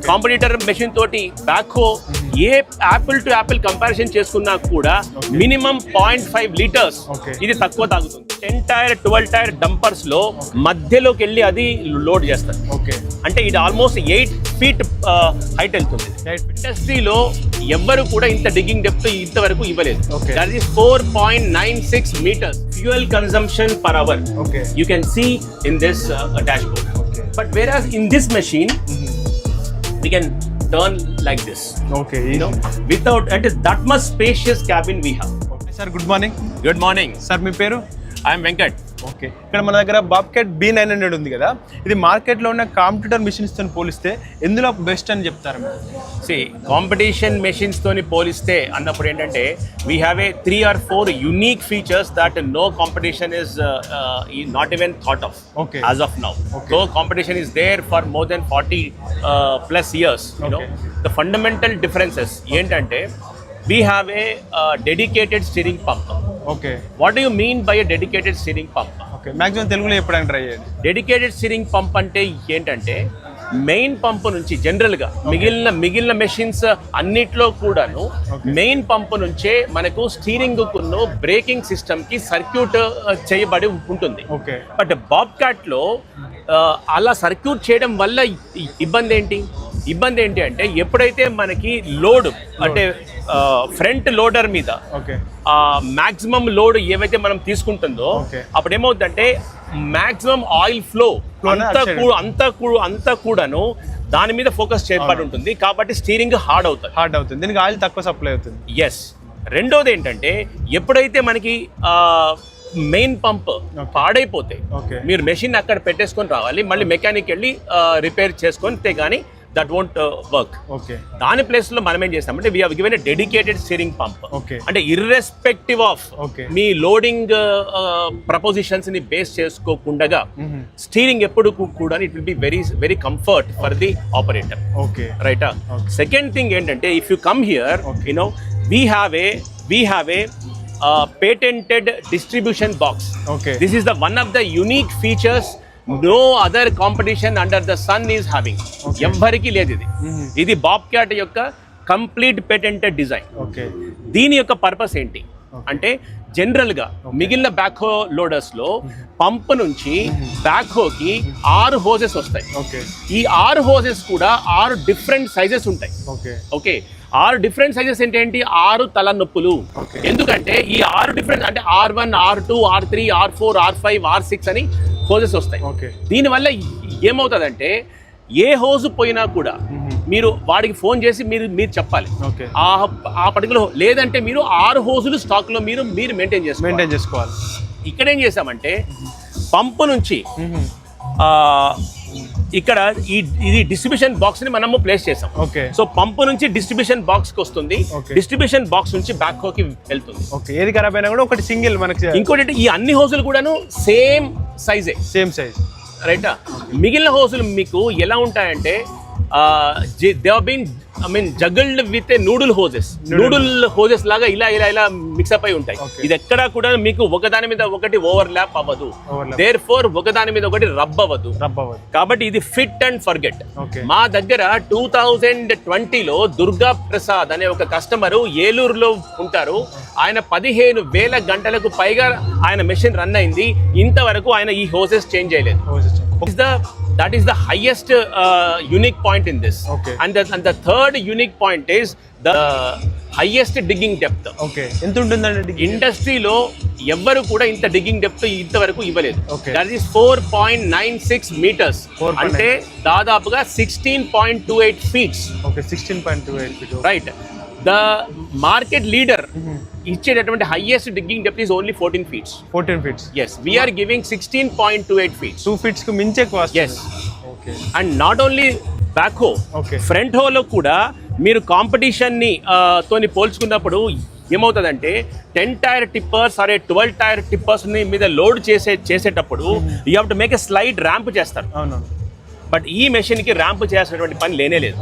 Competitor machine తోటి backhoe A Apple to Apple comparison చేసుకున్నా కూడా మినిమం 0.5 లీటర్స్ ఇది తక్కువ తాగుతుంది. 10 టైర్ 12 టైర్ డంపర్స్ లో మధ్యలోకి వెళ్ళి అది లోడ్ చేస్తారు. అంటే ఇది ఆల్మోస్ట్ 8 feet హైట్ వెళ్తుంది. ఇండస్ట్రీలో ఎవ్వరు కూడా ఇంత డిగ్గింగ్ డెప్త్ ఇంతవరకు ఇవ్వలేదు. That is 4.96 meters fuel consumption per hour. You can see in this dashboard. But whereas in this machine we can turn like this. You know, without it is that much spacious cabin we have. Sir, good morning. Good morning. Sir, మీ పేరు? I am Venkat. ఇక్కడ మన దగ్గర బాబ్కాట్ B900 ఉంది కదా, ఇది మార్కెట్లో ఉన్న competitor machines తో పోలిస్తే ఎందులో బెస్ట్ అని చెప్తారు? కాంపిటీషన్ మెషిన్స్ తోని పోలిస్తే అన్నప్పుడు ఏంటంటే we have a 3 or 4 unique features that no competition is not even thought of as of now. So competition is there for more than 40+ years. You know the fundamental differences ఏంటంటే we have a dedicated steering pump. What do you mean by a dedicated steering pump? maximum telugulo చెప్పడానికి try చేయండి. Dedicated steering pump అంటే ఏంటంటే main pump నుంచి general గా మిగిలిన machines అన్నిట్లో కూడాను మెయిన్ పంప్ నుంచే మనకు స్టీరింగ్ కును బ్రేకింగ్ సిస్టమ్ కి సర్క్యూట్ చేయబడి ఉంటుంది. బట్ బాబ్కాట్ లో అలా సర్క్యూట్ చేయడం వల్ల ఇబ్బంది ఏంటి అంటే ఎప్పుడైతే మనకి లోడ్ అంటే ఫ్రంట్ లోడర్ మీద మాక్సిమం లోడ్ ఏవైతే మనం తీసుకుంటుందో అప్పుడు ఏమవుతుందంటే మాక్సిమం ఆయిల్ ఫ్లో అంతా కూడాను దాని మీద ఫోకస్ చేయబడి ఉంటుంది. కాబట్టి స్టీరింగ్ హార్డ్ అవుతుంది, దీనికి ఆయిల్ తక్కువ సప్లై అవుతుంది. ఎస్. రెండోది ఏంటంటే ఎప్పుడైతే మనకి మెయిన్ పంప్ పాడైపోతే మీరు మెషిన్ అక్కడ పెట్టేసుకొని రావాలి, మళ్ళీ మెకానిక్ వెళ్ళి రిపేర్ చేసుకొని కానీ దట్ వోంట్ వర్క్. దాని ప్లేస్ లో మనం ఏం చేస్తామంటే we have given a dedicated steering pump. అంటే ఇర్రెస్పెక్టివ్ ఆఫ్ మీ లోడింగ్ ప్రపోజిషన్స్ ని బేస్ చేసుకోకుండా స్టీరింగ్ ఎప్పుడు కూడా it will be very comfort for the operator. Right. Second thing ఏంటంటే if you come here you know we have a patented distribution box. This is the one of the unique features no other competition under the sun is having. ఎవ్వరికి లేదు ఇది బాబ్కాట్ యొక్క complete patented design. దీని యొక్క purpose ఏంటి అంటే general గా మిగిలిన బ్యాక్హో లోడర్స్ లో పంప్ నుంచి బ్యాక్హోకి 6 hoses వస్తాయి. ఈ 6 hoses కూడా 6 డిఫరెంట్ సైజెస్ ఉంటాయి. 6 డిఫరెంట్ సైజెస్ ఏంటి 6 తలనొప్పులు. ఎందుకంటే ఈ 6 డిఫరెంట్ అంటే R1, R2, R3, R4, R5, R6 అని హోజెస్ వస్తాయి. దీనివల్ల ఏమవుతుందంటే ఏ హోజ్ పోయినా కూడా మీరు వాడికి ఫోన్ చేసి మీరు చెప్పాలి ఆ పర్టికులర్, లేదంటే మీరు 6 హోజులు స్టాక్ లో మీరు మెయింటైన్ చేసుకోవాలి. ఇక్కడ ఏం చేసామంటే పంపు నుంచి ఇక్కడ ఇది డిస్ట్రిబ్యూషన్ బాక్స్ ని మనము ప్లేస్ చేసాం. సో పంపు నుంచి డిస్ట్రిబ్యూషన్ బాక్స్ కి వస్తుంది, డిస్ట్రిబ్యూషన్ బాక్స్ నుంచి బ్యాక్ హోకి వెళ్తుంది. ఏది ఖరాబ్ అయినా కూడా ఒకటి సింగిల్ మనకి. ఇంకోటి ఈ అన్ని హోజులు కూడాను సేమ్ సైజ్. రైటా. మిగిలిన హోజులు మీకు ఎలా ఉంటాయంటే they have been juggled with a noodle hoses లాగా ఇలా మిక్సప్ అయి ఉంటాయి. ఇది ఎక్కడా కూడా మీకు ఒకదాని మీద ఒకటి ఓవర్లాప్ అవ్వదు, దేర్ఫోర్ ఒకదాని మీద ఒకటి రబ్ అవ్వదు. కాబట్టి ఇది ఫిట్ అండ్ ఫర్గెట్. మా దగ్గర 2020లో దుర్గా ప్రసాద్ అనే ఒక కస్టమరు ఏలూరులో ఉంటారు. ఆయన 15,000 గంటలకు పైగా ఆయన మెషిన్ రన్ అయింది, ఇంతవరకు ఆయన ఈ హోసెస్ చేంజ్ చేయలేదు. That is the highest unique point in this. And the third unique point is the highest digging depth. ఎంత ఉంటుందండి ఇండస్ట్రీలో ఎవ్వరు కూడా ఇంత డిగ్గింగ్ డెప్త్ ఇంతవరకు ఇవ్వలేదు. That is 4.96 meters. అంటే దాదాపుగా 16.28 feet. 16.28 feet. రైట్. ద మార్కెట్ లీడర్ ఇచ్చేటటువంటి highest digging depth is only 14 feet. Yes, we are giving 16.28 feet. 2 feet కు మించే కాస్ట్. Yes. And not only backhoe, front హోలో కూడా మీరు కాంపిటీషన్ ని తోని పోల్చుకున్నప్పుడు ఏమవుతుందంటే 10 టైర్ టిప్పర్స్ అరే 12 టైర్ టిప్పర్స్ మీద లోడ్ చేసేటప్పుడు you have to make a slide ramp చేస్తారు. బట్ ఈ మెషిన్ కి ర్యాంప్ చేయాల్సినటువంటి పని లేనే లేదు.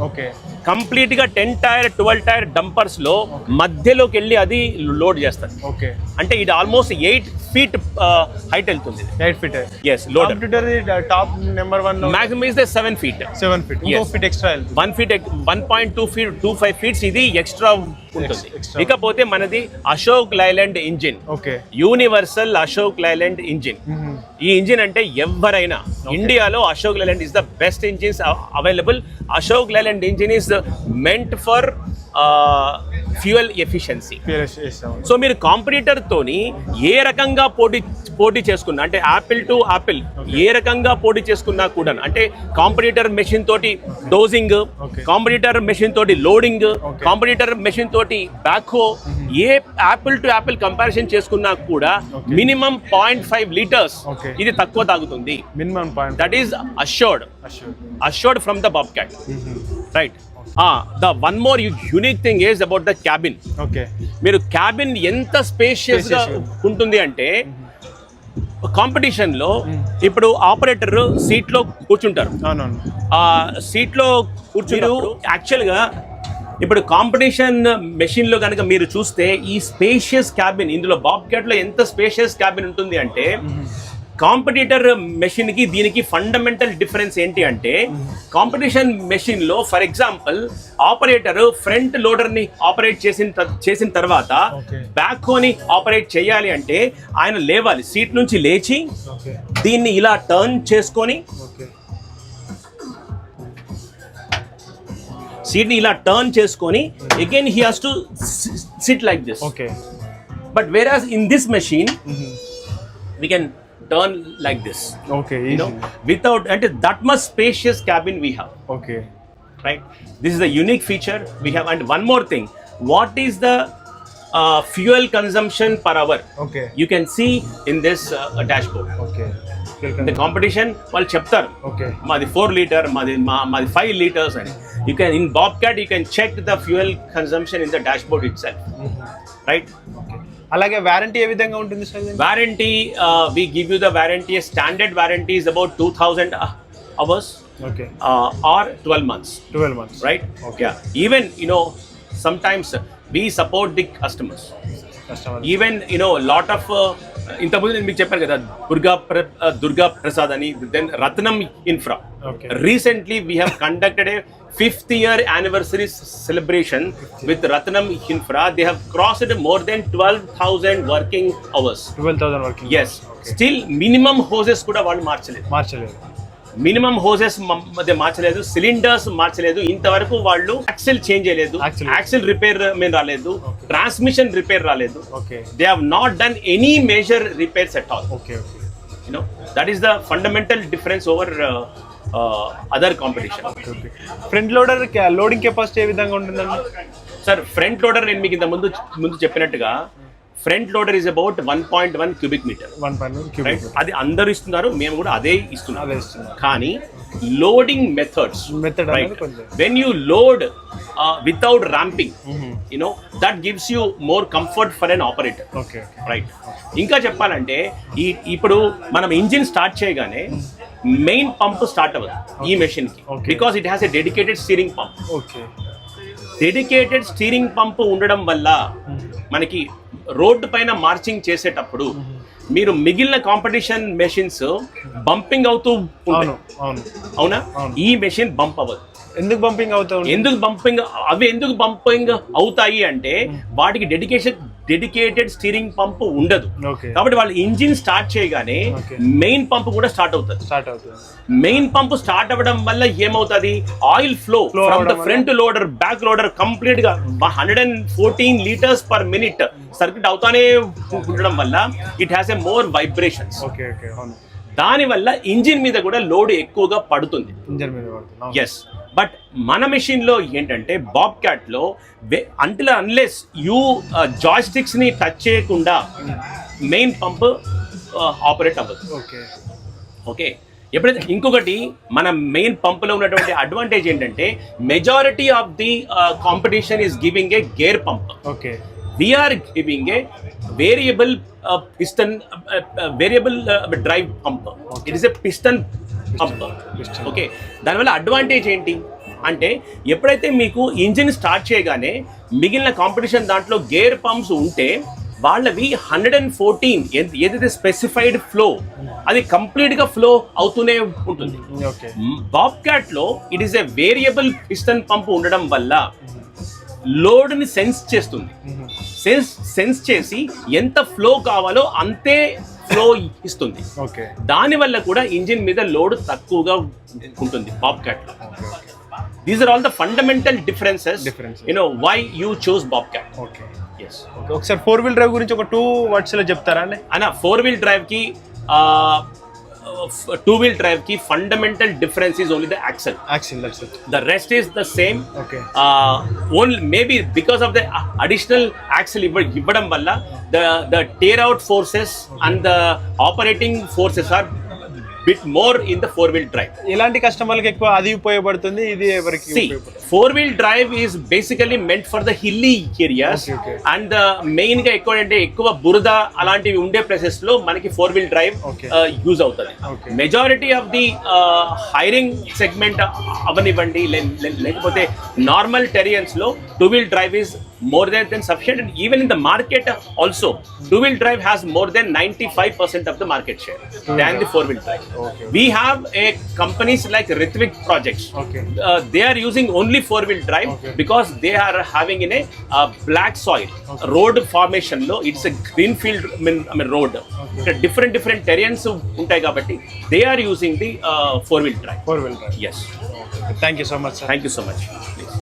కంప్లీట్ గా 10 టైర్ 12 టైర్ డంపర్స్ లో మధ్యలోకి వెళ్ళి అది లోడ్ చేస్తారు. ఓకే, అంటే ఇది ఆల్మోస్ట్ 8 feet హైట్ వెళ్తుంది. 8 feet. yes, loader. Computer top number 1 maximum is the 7 feet. 7 feet. Yes. 2 feet extra. 1 feet 1.2 feet 25 feet ఇది ఎక్స్ట్రా ఉంటుంది. ఇకపోతే మనది Ashok Leyland engine. Okay, universal Ashok Leyland engine. ఈ ఇంజిన్ అంటే ఎవరైనా ఇండియాలో Ashok Leyland is the best engines available. Ashok Leyland engine is meant for fuel efficiency. So మీరు competitor తోని ఏ రకంగా పోటీ చేసుకున్నా, అంటే యాపిల్ టు యాపిల్ ఏ రకంగా పోటీ చేసుకున్నా కూడా, అంటే కాంపిటీటర్ మెషిన్ తోటి డోజింగ్, కాంపిటీటర్ మెషిన్ తోటి లోడింగ్, కాంపిటీటర్ మెషిన్ తోటి backhoe, A Apple to Apple comparison చేసుకున్నా కూడా మినిమం 0.5 liters ఇది తక్కువ తాగుతుంది. That is assured from the Bobcat. Right. The one more unique thing is about the cabin. Okay. మీరు cabin ఎంత spacious గా ఉంటుంది అంటే కాంపిటీషన్ లో ఇప్పుడు ఆపరేటర్ సీట్ లో కూర్చుంటారు. ఆ సీట్ లో కూర్చుని యాక్చువల్ గా ఇప్పుడు కాంపిటీషన్ మెషిన్ లో కనుక మీరు చూస్తే ఈ స్పేషియస్ క్యాబిన్, ఇందులో బాబ్క్యాట్ లో ఎంత స్పేషియస్ క్యాబిన్ ఉంటుంది అంటే కాంపిటీటర్ మెషిన్ కి దీనికి ఫండమెంటల్ డిఫరెన్స్ ఏంటి అంటే కాంపిటీషన్ మెషిన్ లో for example operator front loader ని ఆపరేట్ చేసిన తర్వాత బ్యాక్ హోని ఆపరేట్ చేయాలి అంటే ఆయన లేవాలి, సీట్ నుంచి లేచి దీన్ని ఇలా టర్న్ చేసుకొని సీట్ ని ఇలా టర్న్ చేసుకొని again he has to SIT like this. But వేరాస్ in this machine we can turn like this. Okay, you know, without, and that much spacious cabin we have. Okay, right, this is the unique feature we have. And one more thing, what is the fuel consumption per hour? Okay, you can see in this dashboard. Okay, the competition వాళ్ళు చెప్తారు మాది 4 liter, మాది 5 liters అని. You can in Bobcat you can check the fuel consumption in the dashboard itself. Right. అలాగే warranty ఏ విధంగా ఉంటుంది sir? Warranty we give you the warranty, standard warranty is about 2000 hours. Okay. Or 12 months. 12 months. Right? Okay. Yeah. Even, you know, sometimes we support the customers. Even, you know, lot of ఇంతకుముందు నేను మీకు చెప్పాను కదా దుర్గా ప్రసాద్ అని, then Ratnam infra. Recently we have conducted a 5th year anniversary celebration with Ratnam Infra. They have crossed more than 12,000 working hours. 12,000 working. Yes. Okay. Still minimum hoses kuda vallu marchaledu. Minimum hoses మధ్య మార్చలేదు, cylinders మార్చలేదు, ఇంతవరకు వాళ్ళు axle change చేయలేదు, axle repair మీద రాలేదు, transmission repair రాలేదు. They have not done any major repairs at all. You know that is the fundamental difference over other competition. Front loader loading capacity ఏ విధంగా ఉంటుందండి సార్? ఫ్రంట్ లోడర్ నేను మీకు ఇంత ముందు చెప్పినట్టుగా front loader is about 1.1 cubic meter. 1.1 cubic meter. అది అందరూ ఇస్తున్నారు, మేము కూడా అదే ఇస్తున్నాం. కానీ loading methods, when you load without ramping, you know that gives you more comfort for an operator. Right. ఇంకా చెప్పాలంటే ఇప్పుడు మనం ఇంజిన్ స్టార్ట్ చేయగానే మెయిన్ పంప్ స్టార్ట్ అవ్వదు ఈ మెషిన్ కి, because it has a dedicated steering pump. Dedicated steering pump ఉండడం వల్ల మనకి రోడ్డు పైన మార్చింగ్ చేసేటప్పుడు మీరు మిగిలిన కాంపిటీషన్ మెషిన్స్ బంపింగ్ అవుతూ ఉంటాయి. అవునా? ఈ మెషిన్ బంప్ అవ్వదు. ఎందుకు బంపింగ్ అవుతాయి అంటే వాటికి డెడికేటెడ్ స్టీరింగ్ పంప్ ఉండదు. కాబట్టి వాళ్ళు ఇంజిన్ స్టార్ట్ చేయగానే మెయిన్ పంప్ కూడా స్టార్ట్ అవుతుంది. మెయిన్ పంప్ స్టార్ట్ అవ్వడం వల్ల ఏమవుతుంది, oil flow from the front loader back loader complete గా 114 liters per minute సర్క్యూట్ అవుతానే ఉండడం వల్ల it has a more vibrations. దాని వల్ల ఇంజిన్ మీద కూడా లోడ్ ఎక్కువగా పడుతుంది. ఎస్. బట్ మన మెషిన్ లో ఏంటంటే బాబ్క్యాట్ లో అంటిల్ అన్లెస్ యూ జాయ్స్టిక్స్ ని టచ్ చేయకుండా మెయిన్ పంప్ ఆపరేట్ అవ్వదు. ఓకే. ఎప్పుడైతే ఇంకొకటి మన మెయిన్ పంపులో ఉన్నటువంటి అడ్వాంటేజ్ ఏంటంటే majority of the competition is giving a gear pump. We are giving a variable piston variable drive pump. It is a piston pump. Okay. దానివల్ల advantage ఏంటి, అంటే ఎప్పుడైతే మీకు ఇంజిన్ స్టార్ట్ చేయగానే మిగిలిన కాంపిటీషన్ దాంట్లో గేర్ పంప్స్ ఉంటే వాళ్ళవి 114 ఏదైతే స్పెసిఫైడ్ ఫ్లో అది కంప్లీట్గా ఫ్లో అవుతూనే ఉంటుంది. బాబ్క్యాట్ లో it is a variable piston pump ఉండడం వల్ల లోడ్ని సెన్స్ చేస్తుంది. సెన్స్ చేసి ఎంత ఫ్లో కావాలో అంతే ఫ్లో ఇస్తుంది. దానివల్ల కూడా ఇంజిన్ మీద లోడ్ తక్కువగా ఉంటుంది బాబ్క్యాట్ లో. These are all the fundamental differences why you choose Bobcat. ఒకసారి 4-wheel డ్రైవ్ గురించి ఒక 2 words లో చెప్తారా అండి? అన్న 4-wheel డ్రైవ్ కి 2-wheel drive ki fundamental difference is only the axle. That's it. The rest is the same. Only maybe because of the additional axle ibbadam valla the tear out forces and the operating forces are bit more in the 4-wheel drive. Elanti customerlaki ekkuva adi upayogapadutundi, idi evariki upayogapadutundi? 4-wheel drive is basically meant for the hilly areas and the main ga ekkuva buruda alantivi unde places lo manaki 4-wheel drive use avutadi. Majority of the hiring segment avanivandi lekapothe normal terrains lo 2-wheel drive is more than sufficient, and even in the market also 2-wheel drive has more than 95% of the market share than the 4-wheel drive. We have a companies like Ritwik projects. They are using only 4-wheel drive because they are having in a black soil road formation lo, it's a greenfield road. Different terrains untai kabatti they are using the 4-wheel drive. Yes. Yes. Thank you so much, sir. Thank you so much.